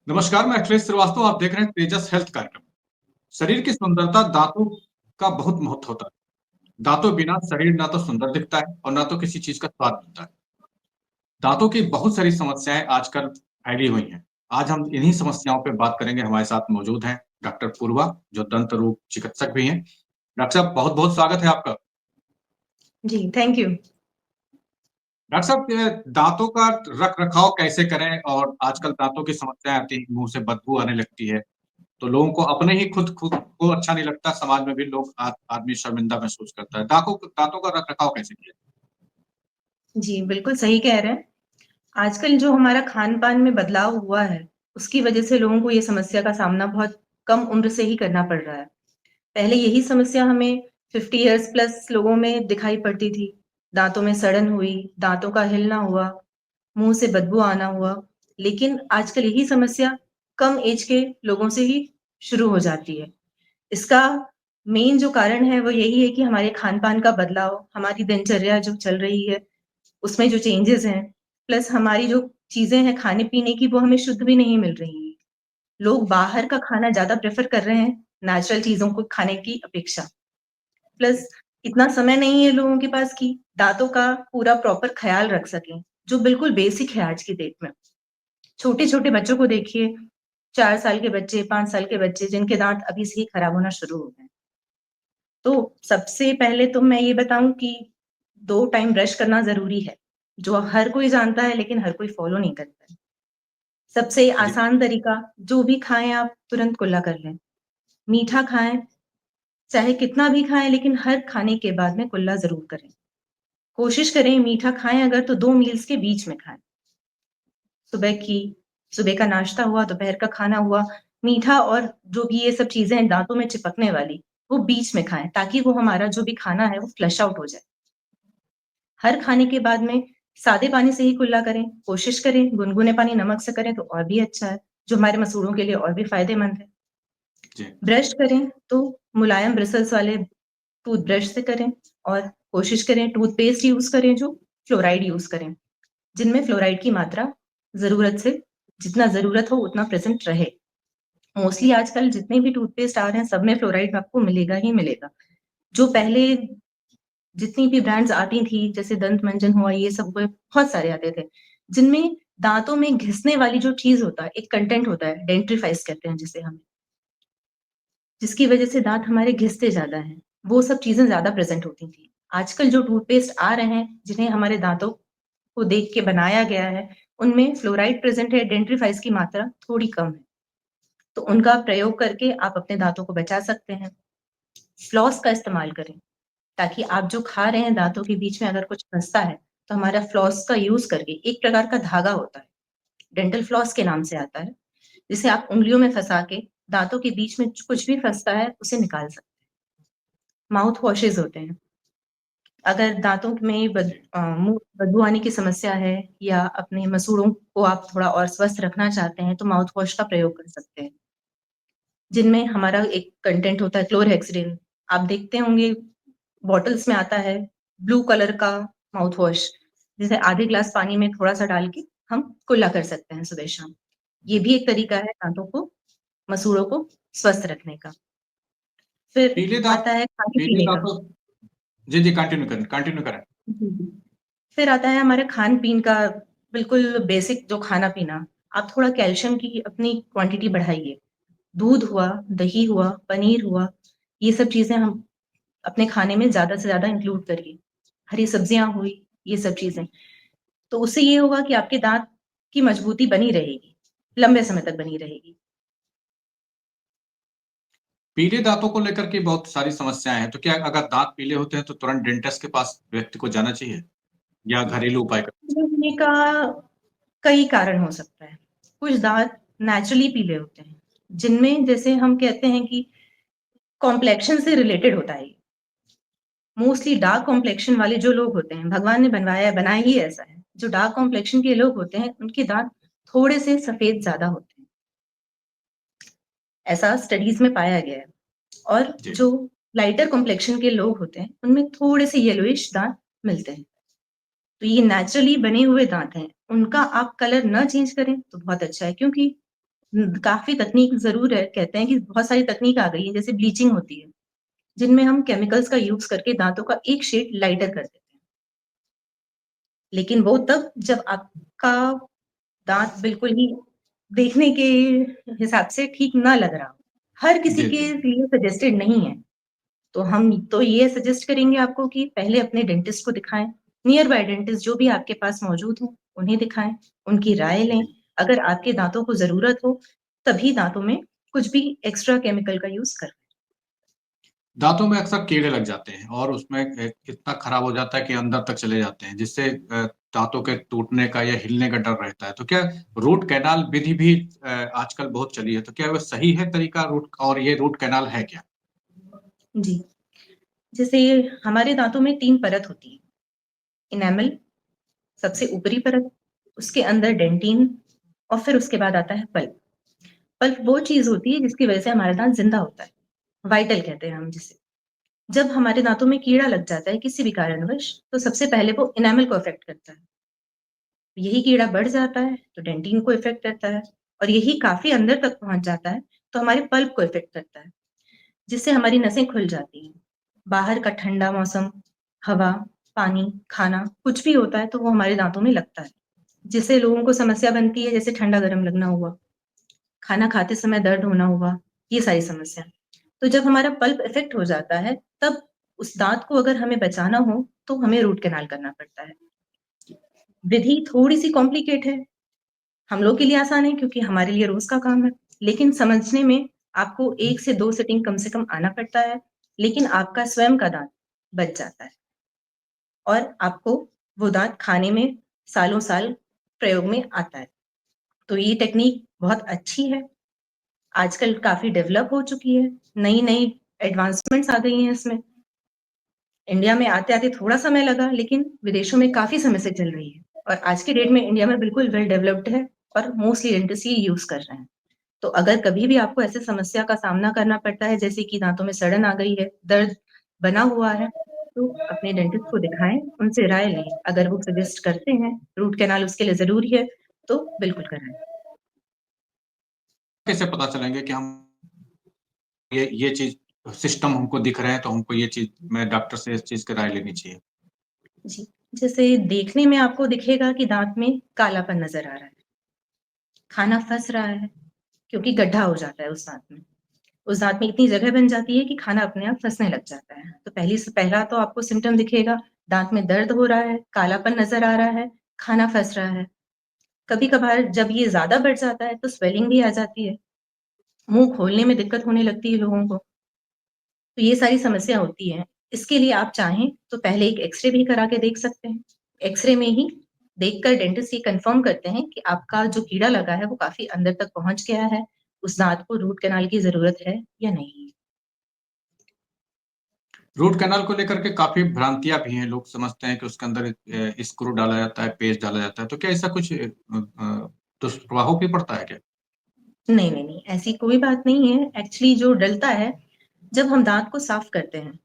नमस्कार, मैं अखिलेश श्रीवास्तव। आप देख रहे हैं तेजस हेल्थ कार्यक्रम। शरीर की सुंदरता दांतों का बहुत महत्व होता है। दांतों बिना शरीर ना तो सुंदर दिखता है और ना तो किसी चीज का स्वाद मिलता है। दांतों की बहुत सारी समस्याएं आजकल फैली हुई हैं। आज हम इन्हीं समस्याओं पे बात करेंगे। हमारे साथ मौजूद हैं डॉक्टर पूर्वा, जो दंत रोग चिकित्सक भी हैं। डॉक्टर साहब, बहुत बहुत स्वागत है आपका। जी, थैंक यू। डॉक्टर साहब, दांतों का रख रखाव कैसे करें? और आजकल दांतों की समस्याएं आती हैं, मुंह से बदबू आने लगती है, तो लोगों को अपने ही खुद खुद को अच्छा नहीं लगता। समाज में भी लोग आदमी शर्मिंदा महसूस करता है। दांतों का रख रखाव कैसे किया? जी, बिल्कुल सही कह रहे हैं। आजकल जो हमारा खान-पान में बदलाव हुआ है, उसकी वजह से लोगों को ये समस्या का सामना बहुत कम उम्र से ही करना पड़ रहा है। पहले यही समस्या हमें 50 इयर्स प्लस लोगों में दिखाई पड़ती थी। दाँतों में सड़न हुई, दाँतों का हिलना हुआ, मुँह से बदबू आना हुआ। लेकिन आजकल यही समस्या कम एज के लोगों से ही शुरू हो जाती है। इसका मेन जो कारण है वो यही है कि हमारे खान-पान का बदलाव, हमारी दिनचर्या जो चल रही है उसमें जो चेंजेस हैं, प्लस हमारी जो चीज़ें हैं खाने-पीने की वो हमें शुद्ध भी नहीं मिल रही हैं। लोग बाहर का खाना ज़्यादा प्रेफ़र कर रहे हैं, नेचुरल चीज़ों को खाने की अपेक्षा। प्लस इतना समय नहीं है लोगों के पास कि दाँतों का पूरा प्रॉपर ख़्याल रख सकें, जो बिल्कुल बेसिक है आज की डेट में। छोटे-छोटे बच्चों को देखिए, 4 साल के बच्चे, 5 साल के बच्चे जिनके दाँत अभी से ही खराब होना शुरू हो गए हैं। तो सबसे पहले तो मैं ये बताऊँ कि 2 टाइम ब्रश करना ज़रूरी है, जो हर कोई जानता है लेकिन हर कोई फ़ॉलो नहीं करता है। सबसे जी। आसान तरीका जो भी खाएँ आप तुरंत कुल्ला कर लें। मीठा खाएँ, चाहे कितना भी खाएँ लेकिन हर खाने के बाद में कुल्ला ज़रूर करें। कोशिश करें मीठा खाएँ अगर तो 2 मील्स के बीच में खाएँ। सुबह की सुबह का नाश्ता हुआ, दोपहर का खाना हुआ, मीठा और जो भी ये सब चीज़ें हैं दाँतों में चिपकने वाली, वो बीच में खाएँ ताकि वो हमारा जो भी खाना है वो फ्लश आउट हो जाए। हर खाने के बाद में सादे पानी से ही कुल्ला करें, कोशिश करें गुनगुने पानी नमक से करें तो और भी अच्छा है, जो हमारे मसूड़ों के लिए और भी फ़ायदेमंद है। जी। ब्रश करें तो मुलायम ब्रिसल्स वाले टूथब्रश से करें और कोशिश करें टूथपेस्ट यूज़ करें जो फ्लोराइड यूज़ करें, जिनमें फ्लोराइड की मात्रा ज़रूरत से जितना ज़रूरत हो उतना प्रेज़ेंट रहे। मोस्टली आजकल जितने भी टूथपेस्ट आ रहे हैं, सब में फ्लोराइड आपको मिलेगा ही मिलेगा। जो पहले जितनी भी ब्रांड्स आती थी, जैसे दंत मंजन हुआ, ये सब हुए, बहुत सारे आते थे, जिनमें दाँतों में घिसने वाली जो चीज़ होता है, एक कंटेंट होता है, डेंट्रीफाइस कहते हैं जिसे हम, जिसकी वजह से दाँत हमारे घिसते ज़्यादा हैं, वो सब चीज़ें ज़्यादा प्रेज़ेंट होती थी। आजकल जो टूथपेस्ट आ रहे हैं, जिन्हें हमारे दाँतों को देख के बनाया गया है, उनमें फ्लोराइड प्रेज़ेंट है, डेंट्रीफाइस की मात्रा थोड़ी कम है। तो उनका प्रयोग करके आप अपने दाँतों को बचा सकते हैं। फ्लॉस का इस्तेमाल करें, ताकि आप जो खा रहे हैं दाँतों के बीच में अगर कुछ फँसता है, तो हमारा फ्लॉस का यूज़ करके एक प्रकार का धागा होता है, डेंटल फ्लॉस के नाम से आता है, जिसे आप उँगलियों में फँसा के दाँतों के बीच में कुछ भी फँसता है, उसे निकाल सकते हैं। माउथ वॉशेज़ होते हैं, अगर दाँतों में जी। मुँह बदबू आने की समस्या है या अपने मसूड़ों को आप थोड़ा और स्वस्थ रखना चाहते हैं, तो माउथ वॉश का प्रयोग कर सकते हैं, जिनमें हमारा एक कंटेंट होता है क्लोरहेक्सिडिन। आप देखते होंगे बॉटल्स में आता है ब्लू कलर का माउथ वॉश, जिसे आधे ग्लास पानी में थोड़ा-सा डाल के हम कुल्ला कर सकते हैं सुबह-शाम। ये भी एक तरीका है दाँतों को, मसूड़ों को स्वस्थ रखने का। फिर पीले दांत आता है पीले खाने-पीने का। दांतों जी जी, कंटिन्यू करें। जी, जी। फिर आता है हमारे खान-पीन का बिल्कुल बेसिक जो खाना-पीना। आप थोड़ा कैल्शियम की अपनी क्वांटिटी बढ़ाइए। दूध हुआ, दही हुआ, पनीर हुआ, ये सब चीज़ें हम अपने खाने में ज़्यादा से ज़्यादा इंक्लूड करिए। हरी सब्जियाँ हुई, ये सब चीज़ें। तो उससे ये होगा कि आपके दाँत की मजबूती बनी रहेगी, लंबे समय तक बनी रहेगी। पीले दांतों को लेकर के बहुत सारी समस्याएं हैं, तो क्या अगर दांत पीले होते हैं तो तुरंत डेंटिस्ट के पास व्यक्ति को जाना चाहिए या घरेलू उपाय करना चाहिए? होने का कई कारण हो सकता है। कुछ दाँत नेचुरली पीले होते हैं, जिनमें जैसे हम कहते हैं कि कॉम्प्लेक्शन से रिलेटेड होता है ये। मोस्टली डार्क कॉम्प्लेक्शन वाले जो लोग होते हैं, भगवान ने बनाया ही ऐसा है। जो डार्क कॉम्प्लेक्शन के लोग होते हैं, उनके दाँत थोड़े से सफ़ेद ज़्यादा होते हैं। ऐसा स्टडीज़ में पाया गया है। और जी। जो लाइटर कॉम्प्लेक्शन के लोग होते हैं, उनमें थोड़े से येलोइश दाँत मिलते हैं। तो ये नेचुरली बने हुए दाँत हैं, उनका आप कलर ना चेंज करें तो बहुत अच्छा है, क्योंकि काफ़ी तकनीक ज़रूर है, कहते हैं कि बहुत सारी तकनीक आ गई है, जैसे ब्लीचिंग होती है, जिनमें हम केमिकल्स का यूज़ करके दाँतों का एक शेड लाइटर कर देते हैं। लेकिन वो तब जब आपका दाँत बिल्कुल ही देखने के हिसाब से ठीक ना लग रहा हो। हर किसी जी, के जी। लिए सजेस्टेड नहीं है। तो हम तो ये सजेस्ट करेंगे आपको कि पहले अपने डेंटिस्ट को दिखाएँ। नियर बाय डेंटिस्ट जो भी आपके पास मौजूद हो, उन्हें दिखाएँ, उनकी राय लें। जी। अगर आपके दाँतों को ज़रूरत हो, तभी दाँतों में कुछ भी एक्स्ट्रा केमिकल का यूज़ करें। दाँतों में अक्सर कीड़े लग जाते हैं और उसमें इतना खराब हो जाता है कि अंदर तक चले जाते हैं, जिससे दाँतों के टूटने का या हिलने का डर रहता है। तो क्या रूट कैनाल विधि भी आजकल बहुत चली है, तो क्या वो सही है तरीका रूट और ये रूट कैनाल है क्या? जी, जैसे हमारे दाँतों में 3 परत होती है। इनेमल सबसे ऊपरी परत, उसके अंदर डेंटिन और फिर उसके बाद आता है पल्प। पल्प वो चीज़ होती है जिसकी वजह से हमारा दाँत ज़िंदा होता है, वाइटल कहते हैं हम जिसे। जब हमारे दाँतों में कीड़ा लग जाता है किसी भी कारणवश, तो सबसे पहले वो इनेमल को अफ़ेक्ट करता है। यही कीड़ा बढ़ जाता है, तो डेंटिन को इफ़ेक्ट करता है और यही काफ़ी अंदर तक पहुँच जाता है, तो हमारे पल्प को इफ़ेक्ट करता है, जिससे हमारी नसें खुल जाती हैं। बाहर का ठंडा मौसम, हवा, पानी, खाना कुछ भी होता है, तो वो हमारे दाँतों में लगता है, जिससे लोगों को समस्या बनती है, जैसे ठंडा-गरम लगना हुआ, खाना खाते समय दर्द होना हुआ, ये सारी समस्या। तो जब हमारा पल्प इफ़ेक्ट हो जाता है, तब उस दाँत को अगर हमें बचाना हो, तो हमें रूट कैनाल करना पड़ता है। विधि थोड़ी-सी कॉम्प्लिकेट है, हम लोग के लिए आसान है क्योंकि हमारे लिए रोज़ का काम है, लेकिन समझने में आपको 1 से 2 सिटिंग कम से कम आना पड़ता है, लेकिन आपका स्वयं का दाँत बच जाता है और आपको वो दाँत खाने में सालों-साल प्रयोग में आता है। तो ये टेक्नीक बहुत अच्छी है, आजकल काफ़ी डेवलप हो चुकी है, नई-नई एडवांसमेंट्स आ गई हैं इसमें। इंडिया में आते-आते थोड़ा समय लगा, लेकिन विदेशों में काफ़ी समय से चल रही है और आज की डेट में इंडिया में बिल्कुल वेल डेवलप्ड है और मोस्टली डेंटिस्ट ये यूज़ कर रहे हैं। तो अगर कभी भी आपको ऐसी समस्या का सामना करना पड़ता है, जैसे कि दाँतों में सड़न आ गई है, दर्द बना हुआ है, तो अपने डेंटिस्ट को दिखाएँ, उनसे राय लें। अगर वो सजेस्ट करते हैं, रूट कैनाल उसके लिए ज़रूरी है, तो बिल्कुल कराएँ। कैसे पता चलेंगे कि हम ये चीज़ सिस्टम हमको दिख रहे हैं, तो हमको ये चीज़ मैं डॉक्टर से इस चीज़ की राय लेनी चाहिए? जी, जैसे देखने में आपको दिखेगा कि दाँत में कालापन नज़र आ रहा है, खाना फँस रहा है, क्योंकि गड्ढा हो जाता है उस दाँत में। उस दाँत में इतनी जगह बन जाती है कि खाना अपने आप फँसने लग जाता है। तो पहला तो आपको सिम्पटम दिखेगा, दाँत में दर्द हो रहा है, कालापन नज़र आ रहा है, खाना फँस रहा है। कभी-कभार जब ये ज़्यादा बढ़ जाता है तो स्वेलिंग भी आ जाती है, मुँह खोलने में दिक्कत होने लगती है लोगों को। तो ये सारी समस्या होती है। इसके लिए आप चाहें तो पहले एक एक्स-रे भी करा के देख सकते हैं। एक्स-रे में ही देखकर डेंटिस्ट ये कन्फर्म करते हैं कि आपका जो कीड़ा लगा है वो काफ़ी अंदर तक पहुँच गया है, उस दाँत को रूट कैनाल की ज़रूरत है या नहीं। रूट कैनाल को लेकर के काफ़ी भ्रांतियाँ भी हैं, लोग समझते हैं कि उसके अंदर स्क्रू डाला जाता है, पेस्ट डाला जाता है, तो क्या ऐसा कुछ दुष्प्रभाव भी पड़ता है क्या? नहीं, ऐसी कोई बात नहीं है। एक्चुअली जो डलता है, जब हम दाँत को साफ करते हैं,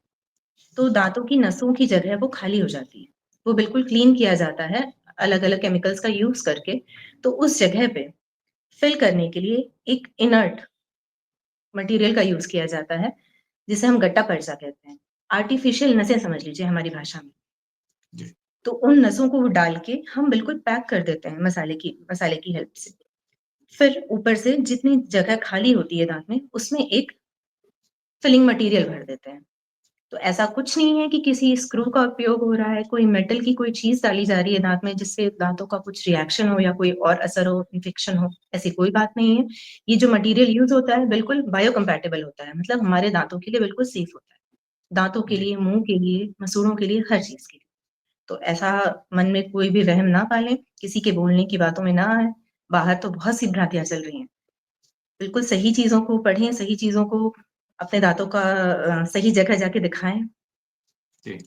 तो दाँतों की नसों की जगह वो खाली हो जाती है। वो बिल्कुल क्लीन किया जाता है, अलग-अलग केमिकल्स का यूज़ करके। तो उस जगह पे फिल करने के लिए एक इनर्ट मटीरियल का यूज़ किया जाता है, जिसे हम गट्टा-पर्चा कहते हैं। आर्टिफ़िशियल नसें समझ लीजिए हमारी भाषा में। जी। तो उन नसों को डाल के हम बिल्कुल पैक कर देते हैं मसाले की हेल्प से। फिर ऊपर से जितनी जगह खाली होती है दाँत में, उसमें एक फिलिंग मटीरियल भर देते हैं। तो ऐसा कुछ नहीं है कि किसी स्क्रू का उपयोग हो रहा है, कोई मेटल की कोई चीज़ डाली जा रही है दाँत में जिससे दाँतों का कुछ रिएक्शन हो या कोई और असर हो, इन्फेक्शन हो, ऐसी कोई बात नहीं है। ये जो मटीरियल यूज़ होता है बिल्कुल बायोकम्पैटिबल होता है, मतलब हमारे दाँतों के लिए बिल्कुल सेफ होता है। दाँतों के जी। लिए, मुँह के लिए, मसूड़ों के लिए, हर चीज़ के लिए। तो ऐसा मन में कोई भी वहम ना पालें, किसी के बोलने की बातों में ना आएँ। बाहर तो बहुत सी भ्रांतियाँ चल रही हैं। बिल्कुल सही चीज़ों को पढ़ें, सही चीज़ों को अपने दाँतों का सही जगह जाके दिखाएँ। जी।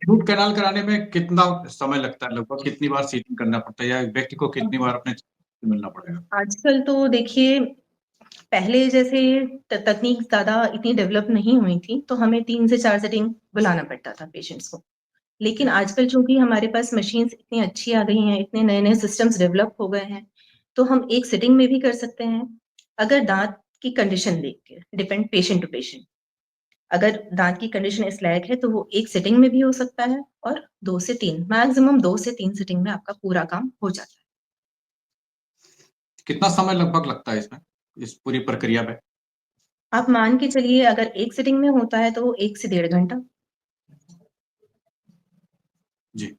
रूट कैनाल कराने में कितना समय लगता है? लगभग कितनी बार सीटिंग करना पड़ता है या व्यक्ति को कितनी बार अपने से मिलना पड़ेगा? आजकल तो देखिए पहले जैसे तकनीक ज़्यादा इतनी डेवलप नहीं हुई थी, तो हमें 3 से 4 सेटिंग बुलाना पड़ता था पेशेंट्स को। लेकिन जी। आजकल चूँकि हमारे पास मशीन्स इतनी अच्छी आ गई हैं, इतने नए-नए सिस्टम्स डेवलप हो गए हैं, तो हम एक सिटिंग में भी कर सकते हैं, अगर दाँत की कंडीशन देख के, डिपेंड पेशेंट टू पेशेंट। अगर दाँत की कंडीशन इस लायक है, तो वो 1 सिटिंग में भी हो सकता है और 2 से 3 मैक्सिमम 2 से 3 सिटिंग में आपका पूरा काम हो जाता है। कितना समय लगभग लगता है इसमें, इस पूरी प्रक्रिया में? आप मान के चलिए अगर 1 सिटिंग में होता है, तो वो 1 से डेढ़ घंटा जी।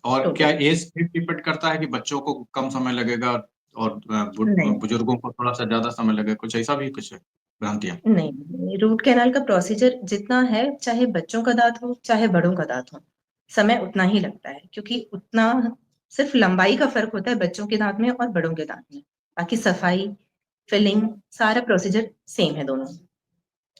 और क्या टोटल। एज पे डिपेंड करता है कि बच्चों को कम समय लगेगा और नहीं, बुजुर्गों को थोड़ा-सा ज़्यादा समय लगेगा, कुछ ऐसा भी कुछ है भ्रांतियाँ? नहीं, रूट कैनाल का प्रोसीजर जितना है, चाहे बच्चों का दाँत हो, चाहे बड़ों का दाँत हो, समय उतना ही लगता है क्योंकि उतना सिर्फ़ लंबाई का फ़र्क होता है बच्चों के दाँत में और बड़ों के दाँत में। बाकी सफाई, फिलिंग सारा प्रोसीजर सेम है दोनों।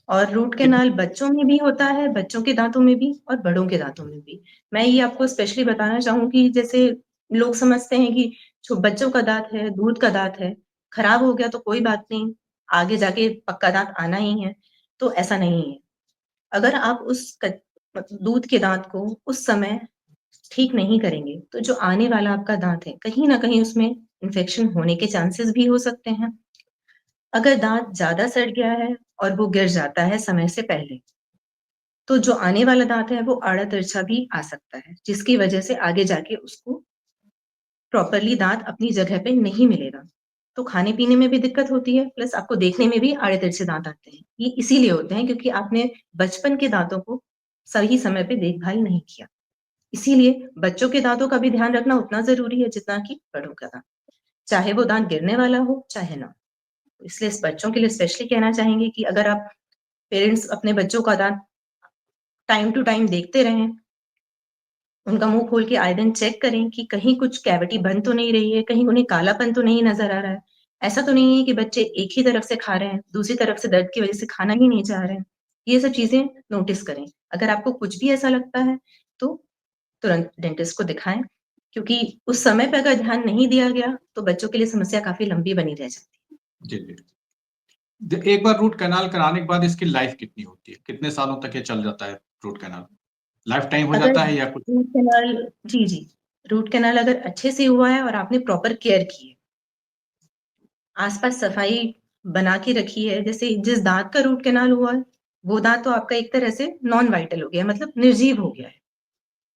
और रूट कित कैनाल बच्चों में भी होता है, बच्चों के दाँतों में भी और बड़ों के दाँतों में भी। मैं ये आपको स्पेशली बताना चाहूँगी जैसे लोग समझते हैं कि जो बच्चों का दाँत है, दूध का दाँत है, खराब हो गया तो कोई बात नहीं, आगे जाके पक्का दाँत आना ही है, तो ऐसा नहीं है। अगर आप उस दूध के दाँत को उस समय ठीक नहीं करेंगे, तो जो आने वाला आपका दाँत है, कहीं न कहीं उसमें इन्फेक्शन होने के चांसेस भी हो सकते हैं। अगर दाँत ज़्यादा सड़ गया है और वो गिर जाता है समय से पहले, तो जो आने वाला दाँत है वो आड़ा-तिरछा भी आ सकता है, जिसकी वजह से आगे जाके उसको प्रॉपरली दाँत अपनी जगह पे नहीं मिलेगा। तो खाने-पीने में भी दिक्कत होती है, प्लस आपको देखने में भी आड़े-तिरछे दाँत आते हैं। ये इसीलिए होते हैं क्योंकि आपने बचपन के दाँतों को सही समय पे देखभाल नहीं किया। इसीलिए बच्चों के दाँतों का भी ध्यान रखना उतना ज़रूरी है जितना कि बड़ों का दाँत। चाहे वो दाँत गिरने वाला हो, चाहे ना। इसलिए इस बच्चों के लिए स्पेशली कहना चाहेंगे कि अगर आप पेरेंट्स अपने बच्चों का दाँत टाइम टू टाइम देखते रहें, उनका मुँह खोल के आए दिन चेक करें कि कहीं कुछ कैविटी बन तो नहीं रही है, कहीं उन्हें कालापन तो नहीं नज़र आ रहा है। ऐसा तो नहीं है कि बच्चे एक ही तरफ से खा रहे हैं, दूसरी तरफ से दर्द की वज़ह से खाना ही नहीं चाह रहे हैं। ये सब चीज़ें नोटिस करें। अगर आपको कुछ भी ऐसा लगता है, तो तुरंत डेंटिस्ट को दिखाएँ, क्योंकि उस समय पे अगर ध्यान नहीं दिया गया, तो बच्चों के लिए समस्या काफ़ी लंबी बनी रह जाती है। जी, जी। एक बार रूट कैनाल कराने के बाद इसकी लाइफ कितनी होती है? कितने सालों तक ये चल जाता है रूट कैनाल? लाइफ टाइम हो अगर जाता है या कुछ? रूट कैनाल जी, जी। रूट कैनाल अगर अच्छे से हुआ है और आपने प्रॉपर केयर की है, आस-पास सफाई बना के रखी है, जैसे जिस दाँत का रूट कैनाल हुआ है, वो दाँत तो आपका एक तरह से नॉन वाइटल हो गया है, मतलब निर्जीव हो गया है।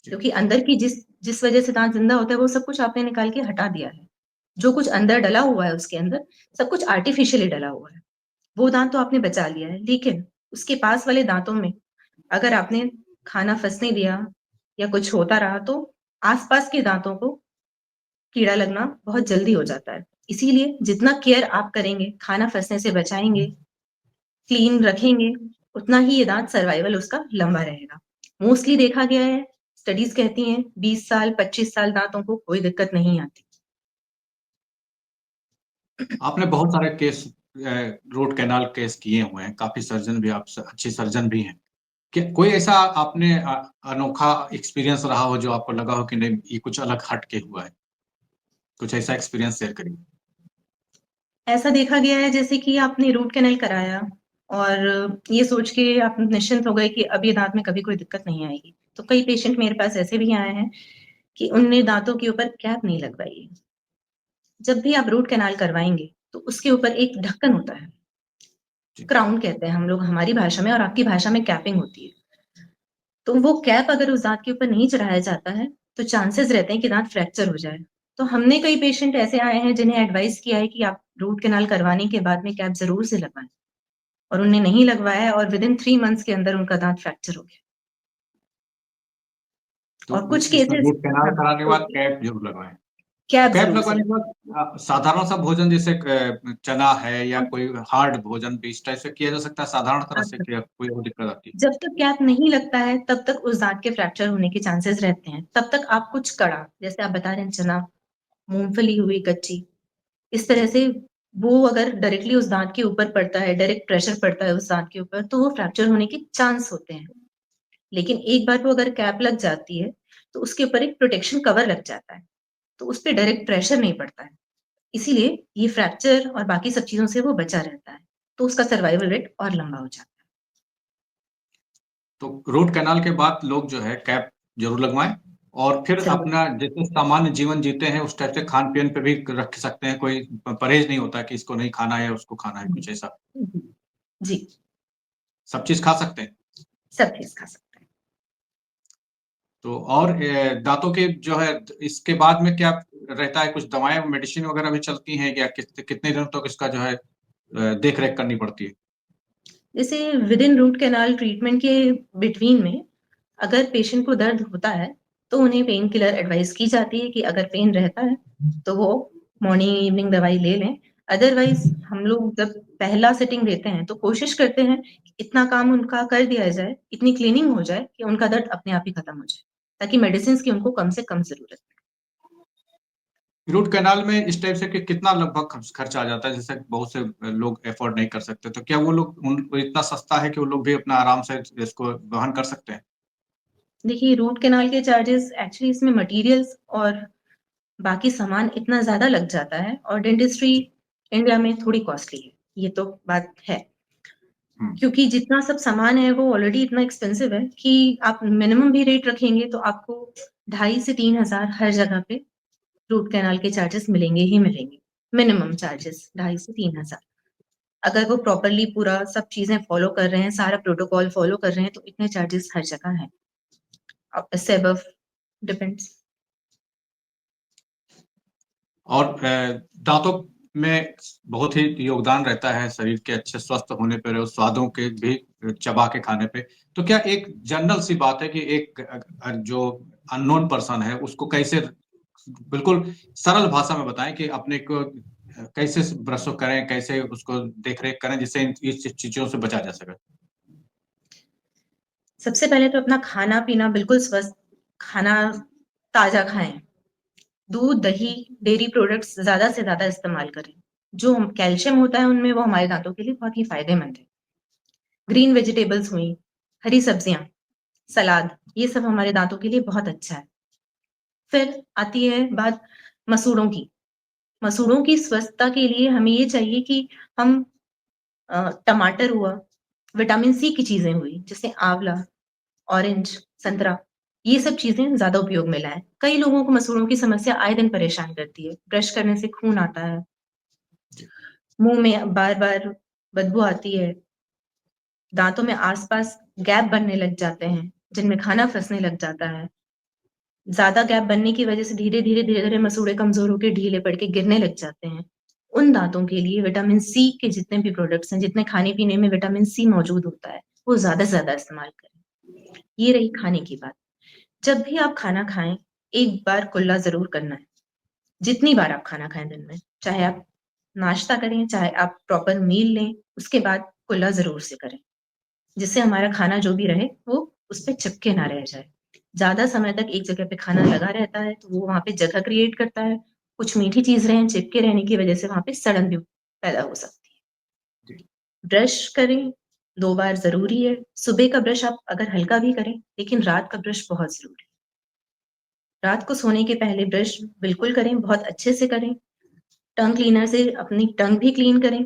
जी, क्योंकि अंदर की जिस जिस वजह से दाँत ज़िंदा होता है, वो सब कुछ आपने निकाल के हटा दिया है। जो कुछ अंदर डला हुआ है उसके अंदर, सब कुछ आर्टिफ़िशियली डला हुआ है। वो दाँत तो आपने बचा लिया है, लेकिन उसके पास वाले दाँतों में अगर आपने खाना फँसने दिया या कुछ होता रहा, तो आस-पास के दाँतों को कीड़ा लगना बहुत जल्दी हो जाता है। इसीलिए जितना केयर आप करेंगे, खाना फँसने से बचाएँगे, क्लीन रखेंगे, उतना ही ये दाँत सर्वाइवल उसका लंबा रहेगा। मोस्टली देखा गया है, स्टडीज़ कहती हैं 20 साल, 25 साल दाँतों को कोई दिक्कत नहीं आती। आपने बहुत सारे केस रूट कैनाल केस किए हुए हैं, काफ़ी सर्जन भी आप स अच्छे सर्जन भी हैं। क्या कोई ऐसा आपने अनोखा एक्सपीरियंस रहा हो जो आपको लगा हो कि नहीं ये कुछ अलग हट के हुआ है? कुछ ऐसा एक्सपीरियंस शेयर करिए। ऐसा देखा गया है जैसे कि आपने रूट कैनल कराया और ये सोच के आप निश्चिंत हो गए कि अब ये दाँत में कभी कोई दिक्कत नहीं आएगी। तो कई पेशेंट मेरे पास ऐसे भी आए हैं कि उनने दाँतों के ऊपर कैप नहीं लगवाई है। जब भी आप रूट कैनाल करवाएँगे, तो उसके ऊपर एक ढक्कन होता है, जी। क्राउन कहते हैं हम लोग हमारी भाषा में और आपकी भाषा में कैपिंग होती है। तो वो कैप अगर उस दाँत के ऊपर नहीं चढ़ाया जाता है, तो चांसेस रहते हैं कि दाँत फ्रैक्चर हो जाए। तो हमने कई पेशेंट ऐसे आए हैं जिन्हें एडवाइस किया है कि आप रूट कैनाल करवाने के बाद में कैप ज़रूर से लगवाएँ और उन्होंने नहीं लगवाया है और विदिन 3 मंथ्स के अंदर उनका दाँत फ्रैक्चर हो गया। तो और कुछ इसमें केसेज़ रूट कैनाल हाँ, कराने के तो बाद कैप ज़रूर लगवाएँ। तो कैप कैप ज़रूर से लगवाने के लगवाएँ। बाद साधारण सा भोजन जैसे चना है या कोई हार्ड भोजन भी इस टाइप से किया जा सकता है, साधारण तरह से हाँ। किया कोई और दिक्कत आती है? जब तक कैप नहीं लगता है, तब तक उस दाँत के फ्रैक्चर होने के चांसेस रहते हैं। तब तक आप कुछ कड़ा, जैसे आप बता रहे हैं चना, मूँगफली हुई कच्ची, इस तरह जी। से वो अगर डायरेक्टली उस दाँत के ऊपर पड़ता है, डायरेक्ट प्रेशर पड़ता है उस दाँत के ऊपर, तो वो फ्रैक्चर होने के चांस होते हैं। लेकिन एक बार वो अगर कैप लग जाती है, तो उसके ऊपर एक प्रोटेक्शन कवर लग जाता है, तो उस पे डायरेक्ट प्रेशर नहीं पड़ता है। इसीलिए ये फ्रैक्चर और बाकी सब चीज़ों से वो बचा रहता है, तो उसका सर्वाइवल रेट और लंबा हो जाता तो रूट कैनाल के बाद लोग जो है कैप ज़रूर लगवाएँ? और फिर ज़रूर। अपना जैसे सामान्य जीवन जीते हैं उस टाइप से खान-पीन पे भी रख सकते हैं, कोई परहेज़ नहीं होता कि इसको नहीं खाना है, उसको खाना है, कुछ ऐसा? जी, सब चीज़ खा सकते हैं? सब चीज़ खा सकते हैं। तो और दाँतों के जो है इसके बाद में क्या रहता है, कुछ दवाएँ, मेडिसिन वगैरह भी चलती हैं या कितने दिनों तक इसका जो है देख-रेख करनी पड़ती है? जैसे विदिन रूट कैनाल ट्रीटमेंट के बिटवीन में अगर पेशेंट को दर्द होता है, तो उन्हें पेन किलर एडवाइस की जाती है कि अगर पेन रहता है, तो वो मॉर्निंग इवनिंग दवाई ले लें। अदरवाइज़ हम लोग जब पहला सिटिंग देते हैं, तो कोशिश करते हैं कि इतना काम उनका कर दिया जाए, इतनी क्लीनिंग हो जाए कि उनका दर्द अपने आप ही खत्म हो जाए, ताकि मेडिसिन्स की उनको कम से कम ज़रूरत पड़े। रूट कैनाल में इस टाइप से कि कितना लगभग खर्चा आ जाता है? जैसे बहुत से लोग अफ़ोर्ड नहीं कर सकते, तो क्या वो लोग उनको इतना सस्ता है कि वो लोग भी अपना आराम से इसको वहन कर सकते हैं? देखिए, रूट कैनाल के चार्जेज़ एक्चुअली इसमें मटीरियल्स और बाकी सामान इतना ज़्यादा लग जाता है और डेंटिस्ट्री इंडिया में थोड़ी कॉस्टली है, ये तो बात है। हुँ। क्योंकि जितना सब सामान है वो ऑलरेडी इतना एक्सपेंसिव है कि आप मिनिमम भी रेट रखेंगे तो आपको 2,500 से 3,000 हर जगह पे रूट कैनाल के चार्जेस मिलेंगे ही मिलेंगे। मिनिमम चार्जेस 2,500 से 3,000। अगर वो प्रॉपर्ली पूरा सब चीज़ें फ़ॉलो कर रहे हैं, सारा प्रोटोकॉल फ़ॉलो कर रहे हैं तो इतने चार्जेस हर जगह हैं। अब इससे अबव डिपेंड्स। और दाँतों में बहुत ही योगदान रहता है शरीर के अच्छे स्वस्थ होने पर और स्वादों के भी चबा के खाने पे। तो क्या एक जनरल सी बात है कि एक जो अननोन पर्सन है उसको कैसे बिल्कुल सरल भाषा में बताएँ कि अपने को कैसे ब्रश करें, कैसे उसको देख-रेख करें जिससे इस चीज़ों से बचा जा सके? सबसे पहले तो अपना खाना-पीना बिल्कुल स्वस्थ खाना ताज़ा खाएँ। दूध, दही, डेयरी प्रोडक्ट्स ज़्यादा से ज़्यादा इस्तेमाल करें। जो कैल्शियम होता है उनमें वो हमारे दाँतों के लिए बहुत ही फ़ायदेमंद है। ग्रीन वेजिटेबल्स हुई, हरी सब्जियाँ, सलाद, ये सब हमारे दाँतों के लिए बहुत अच्छा है। फिर आती है बात मसूड़ों की। मसूड़ों की स्वस्थता के लिए हमें ये चाहिए कि हम टमाटर हुआ, विटामिन सी की चीज़ें हुई, जैसे आँवला, ऑरेंज, संतरा, ये सब चीज़ें ज़्यादा उपयोग में लाएँ। कई लोगों को मसूड़ों की समस्या आए दिन परेशान करती है। ब्रश करने से खून आता है, जी। मुँह में बार-बार बदबू आती है, दाँतों में आस-पास गैप बनने लग जाते हैं, जिनमें खाना फँसने लग जाता है। ज़्यादा गैप बनने की वज़ह से धीरे-धीरे मसूड़े कमज़ोर होके ढीले पड़ के गिरने लग जाते हैं। उन दाँतों के लिए विटामिन सी के जितने भी प्रोडक्ट्स हैं, जितने खाने-पीने में विटामिन सी मौजूद होता है, वो ज़्यादा से ज़्यादा इस्तेमाल करें। ये रही खाने की बात। जब भी आप खाना खाएँ, एक बार कुल्ला ज़रूर करना है। जितनी बार आप खाना खाएँ दिन में, चाहे आप नाश्ता करें, चाहे आप प्रॉपर मील लें, उसके बाद कुल्ला ज़रूर से करें। जिससे हमारा खाना जो भी रहे, वो उस पे चिपके ना रह जाए। ज़्यादा समय तक एक जगह पे खाना लगा रहता है, तो वो वहाँ पे जगह क्रिएट करता है। कुछ मीठी चीज़ रहें, चिपके रहने की वजह से वहाँ पे सड़न भी पैदा हो सकती है। जी। ब्रश करें, 2 बार ज़रूरी है। सुबह का ब्रश आप अगर हल्का भी करें, लेकिन रात का ब्रश बहुत ज़रूरी है। रात को सोने के पहले ब्रश बिल्कुल करें, बहुत अच्छे से करें। टंग क्लीनर से अपनी टंग भी क्लीन करें।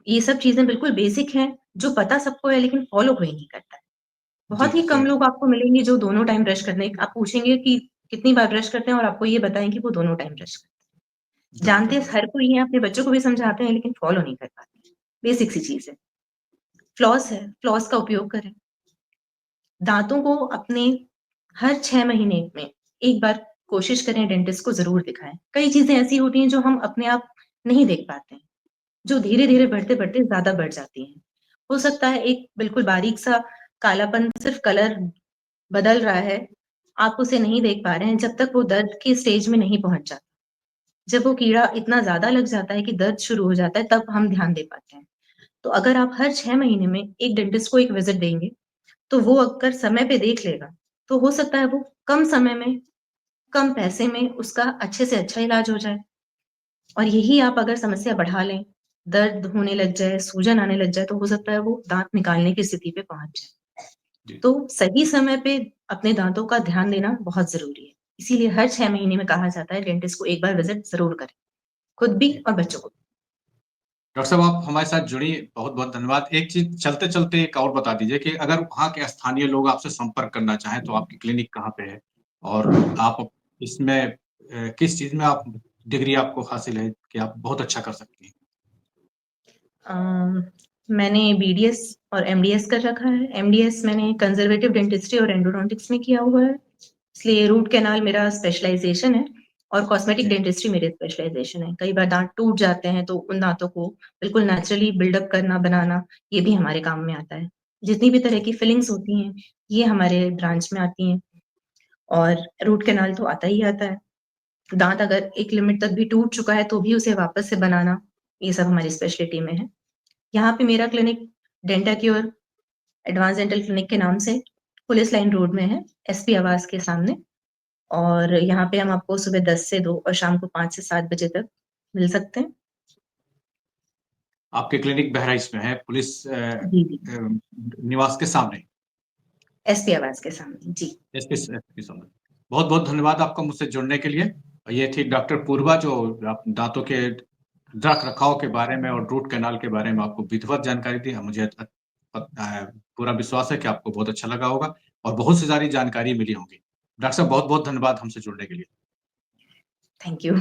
ये सब चीज़ें बिल्कुल बेसिक हैं, जो पता सबको है लेकिन फ़ॉलो कोई नहीं करता है। जी, बहुत ही कम सही लोग आपको मिलेंगे जो दोनों टाइम ब्रश करते हैं। आप पूछेंगे कि कितनी बार ब्रश करते हैं और आपको ये बताएँ कि वो दोनों टाइम ब्रश करते हैं। दोनों जानते टाइम ब्रश। हर कोई है, अपने बच्चों को भी समझाते हैं लेकिन फ़ॉलो नहीं कर पाते। बेसिक सी चीज़ है। फ्लॉस है, फ्लॉस का उपयोग करें। दाँतों को अपने हर 6 महीने में एक बार कोशिश करें डेंटिस्ट को ज़रूर दिखाएँ। कई चीज़ें ऐसी होती हैं जो हम अपने आप नहीं देख पाते हैं, जो धीरे-धीरे बढ़ते-बढ़ते ज़्यादा बढ़ जाती हैं। हो सकता है एक बिल्कुल बारीक-सा कालापन सिर्फ़ कलर बदल रहा है, आप उसे नहीं देख पा रहे हैं जब तक वो दर्द के स्टेज में नहीं पहुँच जाता। जब वो कीड़ा इतना ज़्यादा लग जाता है कि दर्द शुरू हो जाता है, तब हम ध्यान दे पाते हैं। तो अगर आप हर 6 महीने में एक डेंटिस्ट को एक विज़िट देंगे, तो वो अगर समय पे देख लेगा, तो हो सकता है वो कम समय में, कम पैसे में उसका अच्छे से अच्छा इलाज हो जाए। और यही आप अगर समस्या बढ़ा लें, दर्द होने लग जाए, सूजन आने लग जाए, तो हो सकता है वो दाँत निकालने की स्थिति पे पहुँच जाए। जी। तो सही समय पे अपने दाँतों का ध्यान देना बहुत ज़रूरी है। इसीलिए हर 6 महीने में कहा जाता है डेंटिस्ट को एक बार विज़िट ज़रूर करें, खुद भी जी। और बच्चों को भी। डॉक्टर साहब आप हमारे साथ जुड़ी, बहुत-बहुत धन्यवाद। एक चीज़ चलते-चलते एक और बता दीजिए कि अगर वहाँ के स्थानीय लोग आपसे संपर्क करना चाहें तो आपकी क्लिनिक कहाँ पे है? और आप इसमें किस चीज़ में आप डिग्री आपको हासिल है कि आप बहुत अच्छा कर सकती हैं? मैंने बीडीएस और एमडीएस कर रखा है। एमडीएस मैंने कंजर्वेटिव डेंटिस्ट्री और एंडोडोंटिक्स में किया हुआ है, इसलिए रूट कैनाल मेरा स्पेशलाइज़ेशन है और कॉस्मेटिक जी। डेंटिस्ट्री मेरे स्पेशलाइज़ेशन है। कई बार दाँत टूट जाते हैं, तो उन दाँतों को बिल्कुल नेचुरली बिल्डअप करना, बनाना, ये भी हमारे काम में आता है। जितनी भी तरह की फिलिंग्स होती हैं, ये हमारे ब्रांच में आती हैं और रूट कैनाल तो आता ही आता है। दाँत अगर एक लिमिट तक भी टूट चुका है, तो भी उसे वापस से बनाना, ये सब हमारी स्पेशलिटी में है। यहाँ पे मेरा क्लिनिक डेंटाक्योर एडवांस डेंटल क्लिनिक के नाम से पुलिस लाइन रोड में है, एसपी आवास के सामने। और यहाँ पे हम आपको सुबह 10 से 2 और शाम को 5 से 7 बजे तक मिल सकते हैं। आपके क्लिनिक बहराइच में है, पुलिस जी, जी। निवास के सामने, एसपी आवास के सामने, जी। एसपी सामने। बहुत-बहुत धन्यवाद आपका मुझसे जुड़ने के लिए। ये थी डॉक्टर पूर्वा जो आप दाँतों के रख-रखाव के बारे में और रूट कैनाल के बारे में आपको विधिवत जानकारी दी। मुझे पूरा विश्वास है कि आपको बहुत अच्छा लगा होगा और बहुत सी सारी जानकारी मिली होगी। डॉक्टर साहब बहुत-बहुत धन्यवाद हमसे जुड़ने के लिए। Thank you.